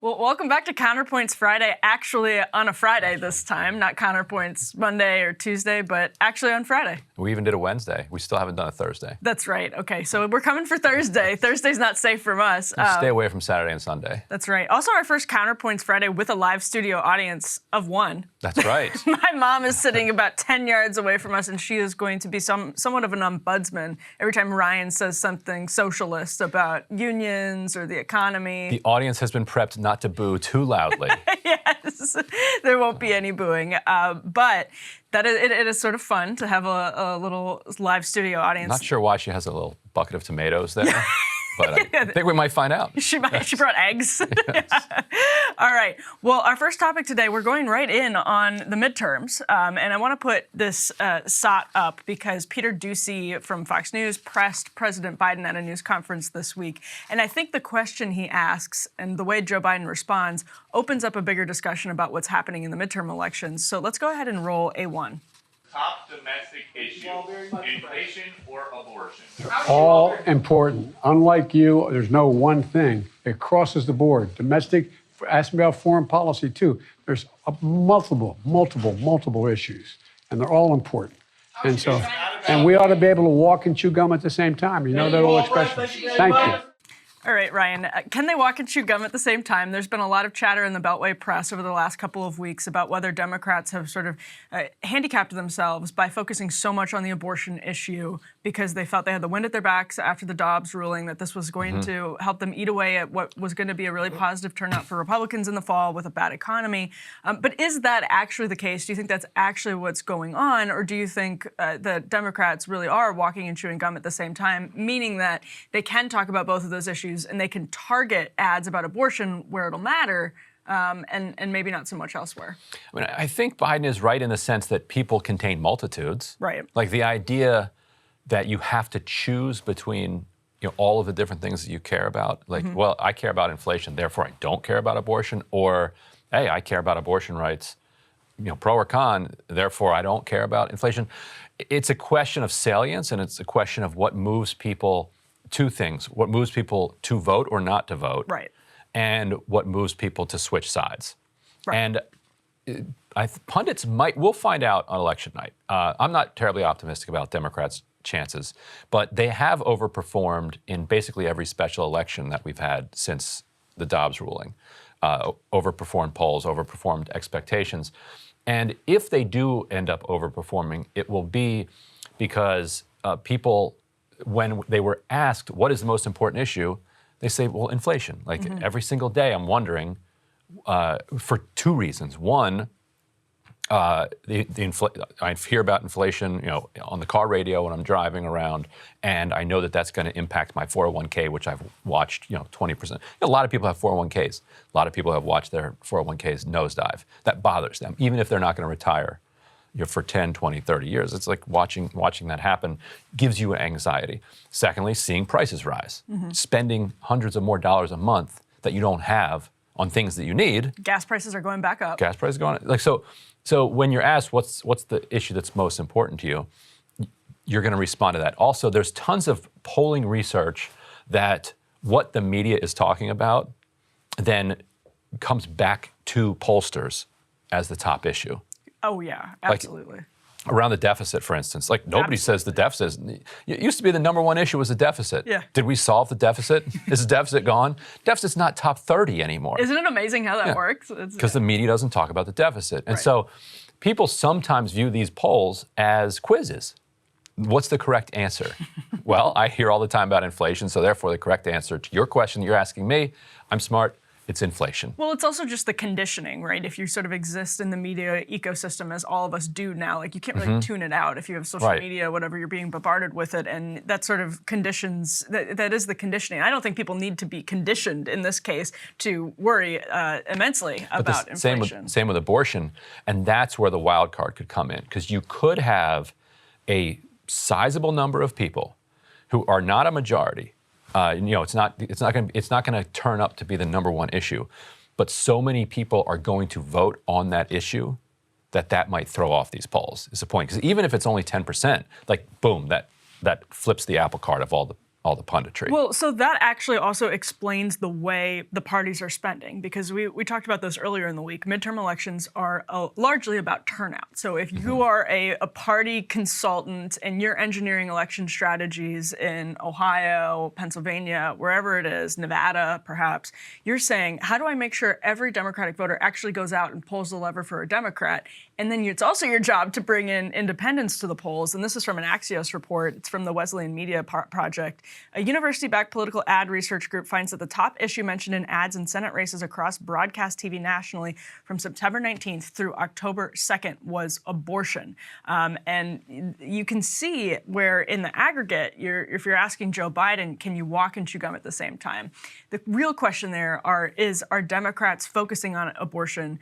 Well, welcome back to Counterpoints Friday, actually on a Friday this time, not Counterpoints Monday or Tuesday, but actually on Friday. We even did a Wednesday. We still haven't done a Thursday. That's right. Okay, so we're coming for Thursday. Thursday's not safe from us. Stay away from Saturday and Sunday. That's right. Also, our first Counterpoints Friday with a live studio audience of one. That's right. My mom is sitting about 10 yards away from us, and she is going to be somewhat of an ombudsman every time Ryan says something socialist about unions or the economy. The audience has been prepped not to boo too loudly. Yes, there won't be any booing, but it is sort of fun to have a little live studio audience. Not sure why she has a little bucket of tomatoes there, but I think we might find out. She brought eggs. Yes. All right. Well, our first topic today, we're going right in on the midterms, and I want to put this SOT up because Peter Doocy from Fox News pressed President Biden at a news conference this week, and I think the question he asks and the way Joe Biden responds opens up a bigger discussion about what's happening in the midterm elections. So let's go ahead and roll A1. Top domestic issue, inflation or abortion? All important. Unlike you, there's no one thing. It crosses the board. Domestic, ask me about foreign policy too. There's multiple issues, and they're all important. And we ought to be able to walk and chew gum at the same time. You know that old expression. Thank you. All right, Ryan, can they walk and chew gum at the same time? There's been a lot of chatter in the Beltway press over the last couple of weeks about whether Democrats have sort of handicapped themselves by focusing so much on the abortion issue because they felt they had the wind at their backs after the Dobbs ruling, that this was going to help them eat away at what was going to be a really positive turnout for Republicans in the fall with a bad economy. But is that actually the case? Do you think that's actually what's going on? Or do you think that Democrats really are walking and chewing gum at the same time, meaning that they can talk about both of those issues and they can target ads about abortion where it'll matter, and maybe not so much elsewhere? I mean, I think Biden is right in the sense that people contain multitudes. Right. Like the idea that you have to choose between all of the different things that you care about. Like, well, I care about inflation, therefore I don't care about abortion. Or, hey, I care about abortion rights, pro or con, therefore I don't care about inflation. It's a question of salience, and it's a question of what moves people. Two things: what moves people to vote or not to vote, right, and what moves people to switch sides. Right. And pundits we'll find out on election night. I'm not terribly optimistic about Democrats' chances, but they have overperformed in basically every special election that we've had since the Dobbs ruling. Overperformed polls, overperformed expectations. And if they do end up overperforming, it will be because people, when they were asked what is the most important issue, they say, well, inflation. Like every single day I'm wondering for two reasons. One, I hear about inflation, on the car radio when I'm driving around, and I know that that's going to impact my 401k, which I've watched, 20%. A lot of people have 401ks. A lot of people have watched their 401ks nosedive. That bothers them, even if they're not going to retire for 10, 20, 30 years. It's like watching that happen gives you anxiety. Secondly, seeing prices rise, spending hundreds of more dollars a month that you don't have on things that you need. Gas prices are going back up. Gas prices are going up. So when you're asked what's the issue that's most important to you, you're going to respond to that. Also, there's tons of polling research that what the media is talking about then comes back to pollsters as the top issue. Oh, yeah, absolutely. Like, around the deficit, for instance. Like, nobody says the deficit. It used to be the number one issue was the deficit. Yeah. Did we solve the deficit? Is the deficit gone? Deficit's not top 30 anymore. Isn't it amazing how that works? Because the media doesn't talk about the deficit. And so people sometimes view these polls as quizzes. What's the correct answer? Well, I hear all the time about inflation, so therefore the correct answer to your question that you're asking me, I'm smart, it's inflation. Well, it's also just the conditioning, right? If you sort of exist in the media ecosystem, as all of us do now, like you can't really tune it out. If you have social media, whatever, you're being bombarded with it, and that sort of conditions, that is the conditioning. I don't think people need to be conditioned in this case to worry immensely about inflation. Same with abortion, and that's where the wild card could come in, because you could have a sizable number of people who are not a majority. It's not going to turn up to be the number one issue, but so many people are going to vote on that issue that might throw off these polls. Is the point? Because even if it's only 10%, like boom, that flips the apple cart of all all the punditry. Well, so that actually also explains the way the parties are spending, because we talked about this earlier in the week. Midterm elections are largely about turnout. So if you are a party consultant and you're engineering election strategies in Ohio, Pennsylvania, wherever it is, Nevada perhaps, you're saying, how do I make sure every Democratic voter actually goes out and pulls the lever for a Democrat? And then it's also your job to bring in independents to the polls. And this is from an Axios report. It's from the Wesleyan Media Project. A university-backed political ad research group finds that the top issue mentioned in ads in Senate races across broadcast TV nationally from September 19th through October 2nd was abortion. And you can see where in the aggregate, if you're asking Joe Biden, can you walk and chew gum at the same time? The real question there are Democrats focusing on abortion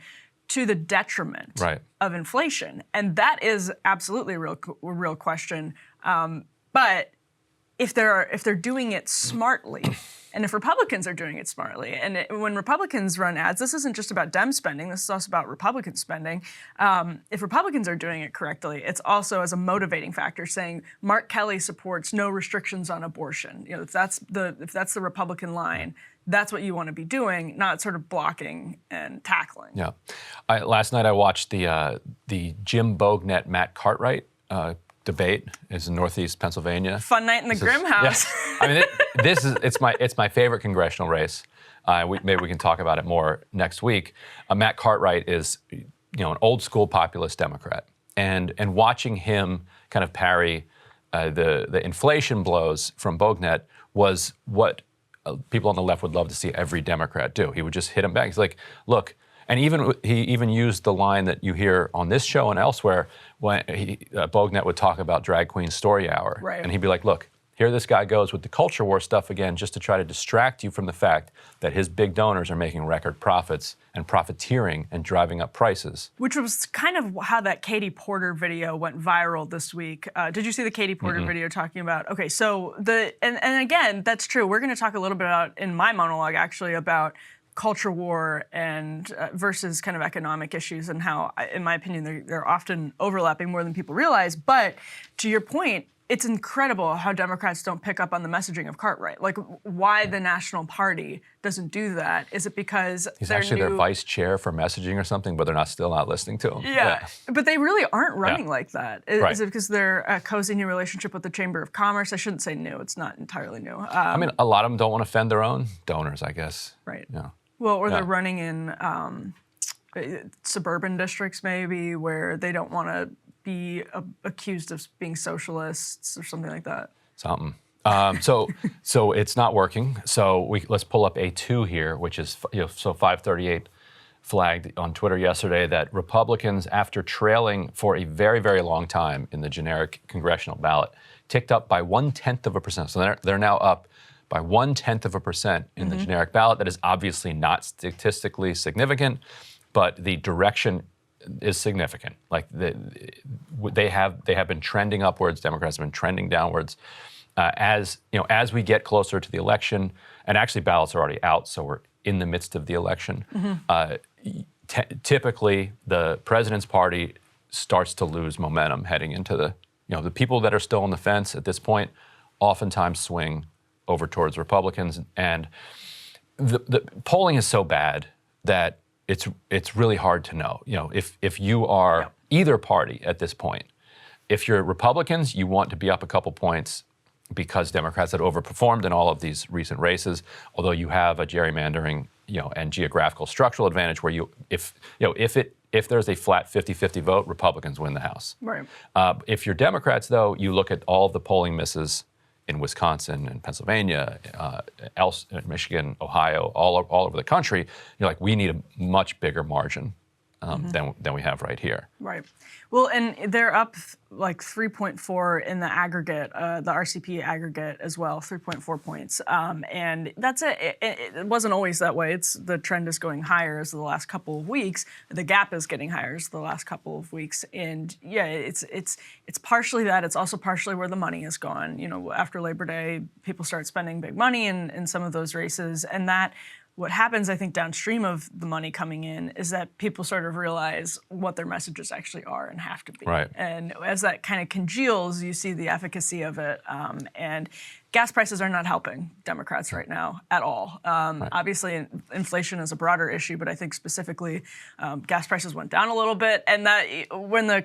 to the detriment of inflation? And that is absolutely a real question. But if they're doing it smartly, and if Republicans are doing it smartly, and when Republicans run ads, this isn't just about Dem spending, this is also about Republican spending. If Republicans are doing it correctly, it's also as a motivating factor, saying Mark Kelly supports no restrictions on abortion. If that's the Republican line, that's what you want to be doing, not sort of blocking and tackling. Yeah. Last night I watched the Jim Bognet, Matt Cartwright debate. Is in Northeast Pennsylvania. Fun night in the Grimm house. Yeah. I mean, it's my favorite congressional race. Maybe we can talk about it more next week. Matt Cartwright is an old school populist Democrat, and watching him kind of parry the inflation blows from Bognet was what people on the left would love to see every Democrat do. He would just hit him back. He's like, look, and he even used the line that you hear on this show and elsewhere when Bognet would talk about Drag Queen Story Hour. Right. And he'd be like, look, here this guy goes with the culture war stuff again, just to try to distract you from the fact that his big donors are making record profits and profiteering and driving up prices. Which was kind of how that Katie Porter video went viral this week. Did you see the Katie Porter video talking about, okay, so and again, that's true. We're going to talk a little bit about, in my monologue actually, about culture war and versus kind of economic issues, and how, in my opinion, they're often overlapping more than people realize. But to your point, it's incredible how Democrats don't pick up on the messaging of Cartwright. Like, why the National Party doesn't do that? Is it because he's actually their vice chair for messaging or something, but they're still not listening to him? Yeah. But they really aren't running like that. Right. Is it because they're a cozy new relationship with the Chamber of Commerce? I shouldn't say new. It's not entirely new. I mean, a lot of them don't want to offend their own donors, I guess. Right. Yeah. Well, or they're running in suburban districts maybe, where they don't want to be accused of being socialists or something like that. Something. So it's not working. So let's pull up A2 here, which is so 538 flagged on Twitter yesterday that Republicans, after trailing for a very, very long time in the generic congressional ballot, ticked up by 0.1%. So they're now up by 0.1% in the generic ballot. That is obviously not statistically significant, but the direction is significant. Like they have been trending upwards. Democrats have been trending downwards. As we get closer to the election, and actually ballots are already out, so we're in the midst of the election. Typically, the president's party starts to lose momentum heading into the people that are still on the fence at this point oftentimes swing over towards Republicans, and the polling is so bad that it's really hard to know. If you are either party at this point, if you're Republicans, you want to be up a couple points because Democrats had overperformed in all of these recent races. Although you have a gerrymandering, and geographical structural advantage where if there's a flat 50-50 vote, Republicans win the House. Right. If you're Democrats, though, you look at all of the polling misses in Wisconsin and Pennsylvania, Michigan, Ohio, all over the country, you're like, we need a much bigger margin than we have right here. Right. Well, and they're up like 3.4 in the aggregate, the RCP aggregate as well, 3.4 points. And that's it. It wasn't always that way. The trend is going higher as the last couple of weeks. The gap is getting higher as the last couple of weeks. And yeah, it's partially that. It's also partially where the money has gone. After Labor Day, people start spending big money in some of those races, and that what happens, I think, downstream of the money coming in is that people sort of realize what their messages actually are and have to be. Right. And as that kind of congeals, you see the efficacy of it. And gas prices are not helping Democrats right now at all. Obviously, inflation is a broader issue, but I think specifically gas prices went down a little bit. And that when the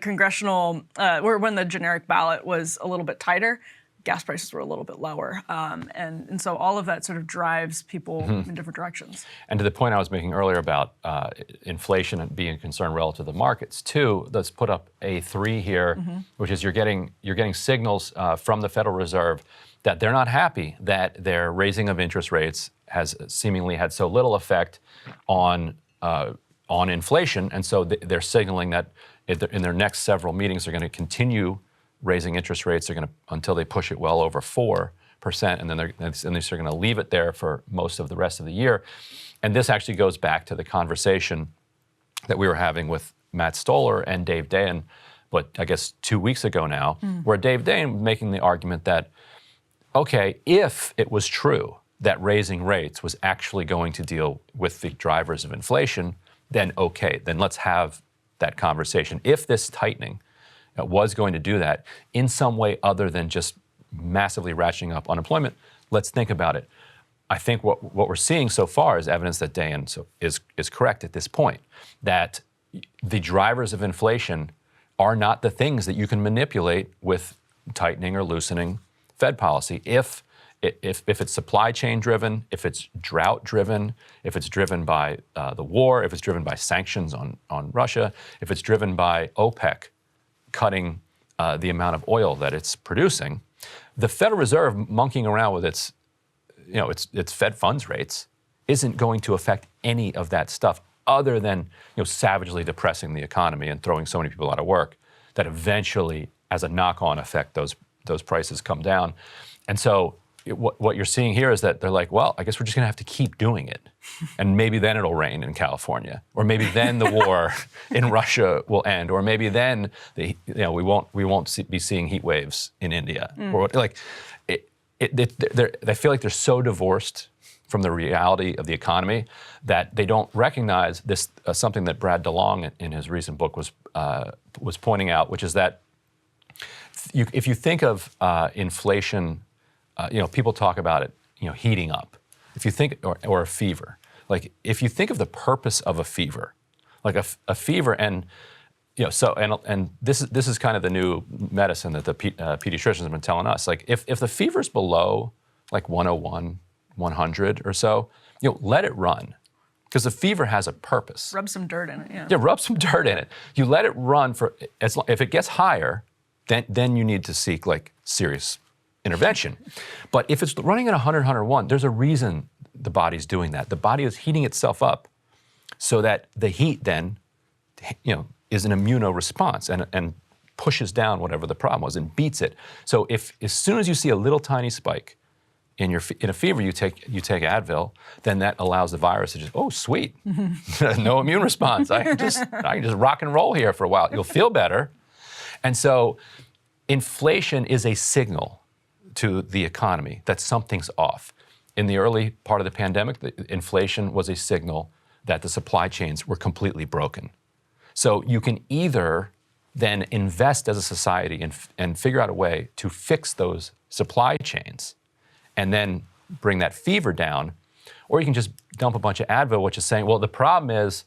when the generic ballot was a little bit tighter, gas prices were a little bit lower. And so all of that sort of drives people in different directions. And to the point I was making earlier about inflation and being a concern relative to the markets, too, let's put up A3 here, which is you're getting signals from the Federal Reserve that they're not happy that their raising of interest rates has seemingly had so little effect on inflation. And so they're signaling that in their next several meetings, they're going to continue raising interest rates. They're going to until they push it well over 4%, and then they're going to leave it there for most of the rest of the year. And this actually goes back to the conversation that we were having with Matt Stoller and Dave Dayen, but I guess 2 weeks ago now, where Dave Dayen was making the argument that, okay, if it was true that raising rates was actually going to deal with the drivers of inflation, then okay, then let's have that conversation. If this tightening was going to do that in some way other than just massively ratcheting up unemployment, let's think about it. I think what we're seeing so far is evidence that Dayen is correct at this point, that the drivers of inflation are not the things that you can manipulate with tightening or loosening Fed policy. If it's supply chain driven, if it's drought driven, if it's driven by the war, if it's driven by sanctions on Russia, if it's driven by OPEC cutting the amount of oil that it's producing, the Federal Reserve monkeying around with its Fed funds rates isn't going to affect any of that stuff other than savagely depressing the economy and throwing so many people out of work that eventually, as a knock-on effect, those prices come down. And so what you're seeing here is that they're like, well, I guess we're just going to have to keep doing it. And maybe then it'll rain in California. Or maybe then the war in Russia will end. Or maybe then we won't be seeing heat waves in India. Or like, they feel like they're so divorced from the reality of the economy that they don't recognize this, something that Brad DeLong in his recent book was pointing out, which is that if you think of inflation, people talk about it, heating up. If you think, or a fever, like if you think of the purpose of a fever, like a fever, and and this is kind of the new medicine that the pediatricians have been telling us. Like if the fever's below like 101, 100 or so, let it run, because the fever has a purpose. Rub some dirt in it. Yeah, rub some dirt in it. You let it run for as long. If it gets higher, then you need to seek like serious intervention. But if it's running at 100, 101, there's a reason the body's doing that. The body is heating itself up so that the heat then, is an immunoresponse and pushes down whatever the problem was and beats it. So if as soon as you see a little tiny spike in a fever, you take Advil, then that allows the virus to just, oh, sweet, no immune response. I can just rock and roll here for a while. You'll feel better. And so inflation is a signal to the economy that something's off. In the early part of the pandemic, the inflation was a signal that the supply chains were completely broken. So you can either then invest as a society and figure out a way to fix those supply chains and then bring that fever down, or you can just dump a bunch of Advil, which is saying, well, the problem is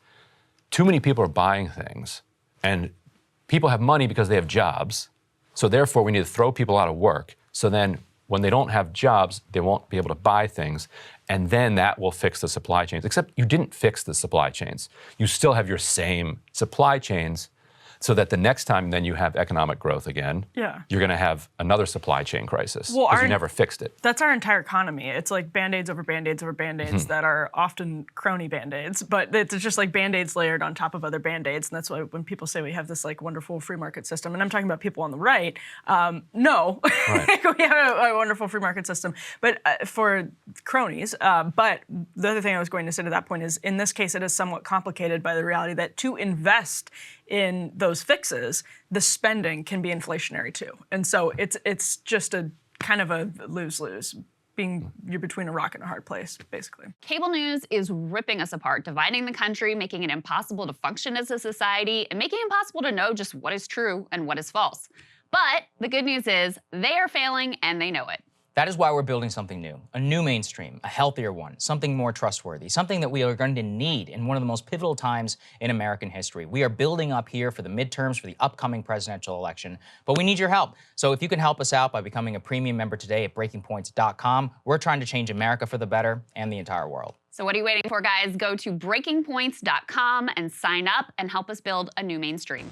too many people are buying things, and people have money because they have jobs, so therefore we need to throw people out of work. So then when they don't have jobs, they won't be able to buy things, and then that will fix the supply chains. Except you didn't fix the supply chains. You still have your same supply chains, so that the next time then you have economic growth again, you're going to have another supply chain crisis because you never fixed it. That's our entire economy. It's like Band-Aids over Band-Aids over Band-Aids that are often crony Band-Aids, but it's just like Band-Aids layered on top of other Band-Aids, and that's why when people say we have this like wonderful free market system, and I'm talking about people on the right, no, right. We have a wonderful free market system, but for cronies. But the other thing I was going to say to that point is, in this case, it is somewhat complicated by the reality that to invest in those fixes, the spending can be inflationary too. And so it's just a kind of a lose-lose. you're between a rock and a hard place, basically. Cable news is ripping us apart, dividing the country, making it impossible to function as a society, and making it impossible to know just what is true and what is false. But the good news is they are failing and they know it. That is why we're building something new, a new mainstream, a healthier one, something more trustworthy, something that we are going to need in one of the most pivotal times in American history. We are building up here for the midterms, for the upcoming presidential election, but we need your help. So if you can help us out by becoming a premium member today at breakingpoints.com, we're trying to change America for the better and the entire world. So what are you waiting for, guys? Go to breakingpoints.com and sign up and help us build a new mainstream.